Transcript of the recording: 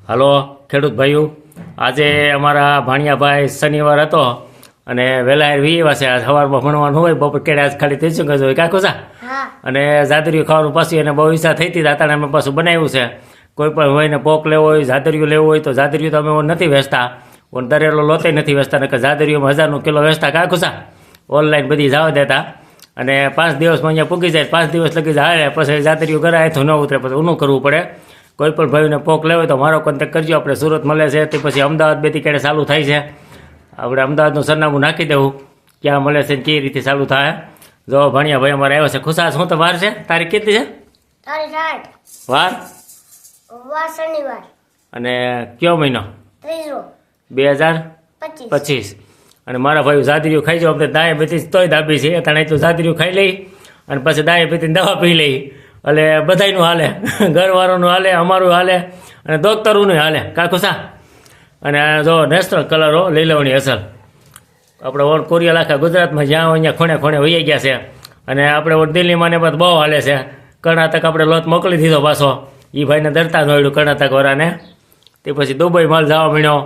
Hello ખેડૂત ભાઈઓ, આજે અમારા ભાણિયાભાઈ શનિવાર હતો અને વહેલા વીવા છે. સવારમાં ભણવાનું હોય, બપોર કેળે આજ ખાલી ત્રીસું જ હોય કાકો સા. અને જાદરિયું ખાવાનું પાછું એને બહુ ઈચ્છા થઈ હતી. દાતાને અમે પાછું બનાવ્યું છે. કોઈ પણ હોય ને પોક લેવો હોય, જાદરિયું લેવું હોય તો જાદરિયું તો અમે નથી વેચતા. દરેલો લોતે નથી વેચતા, નકર જાદરિયુંમાં 1000નું કિલો વેચતા કાકો સા. ઓનલાઈન બધી જવા દેતા અને 5 દિવસમાં અહીંયા પૂગી જાય. 5 દિવસ લગી જાય પછી જાદરિયું ઘરે તો ન ઉતરે, પછી ઊનું કરવું પડે. કોઈ પણ ભાઈને પોક લેવો હોય તો મારો કોન્ટેક્ટ કરજો. આપણે સુરત મળે છે તે પછી અમદાવાદ બેથી કેડે ચાલુ થાય છે. આપણે અમદાવાદનું સરનામું નાખી દેવું ક્યાં મળે છે ને કેવી રીતે ચાલુ થાય. જો ભણ્યા ભાઈ અમારે આવ્યો છે. ખુશાલ શું તો વાર છે? તારીખ કેટલી છે? તારીખ 8 વાર શનિવાર અને કયો મહિનો? 3 2025. અને મારા ભાઈ જાદરિયું ખાઈ જાવ. આપણે ડાયાબિટીસ તોય દાબી છે તને એટલું જાદરિયું ખાઈ લઈ અને પછી ડાયાબિટીસની દવા પી લઈ. એટલે બધાયનું હાલે, ઘરવાળાનું હાલે, અમારું હાલે અને દોસ્તારોનું હાલે કાકો સા. અને આ જો નેશનલ કલરો લઈ લેવાની અસર. આપણે ઓર કોરિયલ આખા ગુજરાતમાં જ્યાં હોય અહીંયા ખૂણે ખૂણે વહી ગયા છે. અને આપણે ઓર દિલ્હીમાં ને બધું બહુ હાલે છે. કર્ણાટક આપણે લોટ મોકલી દીધો પાછો. એ ભાઈને ડરતા ન હોડ્યું કર્ણાટક વાળાને. તે પછી દુબઈ માલ જવા મળ્યો.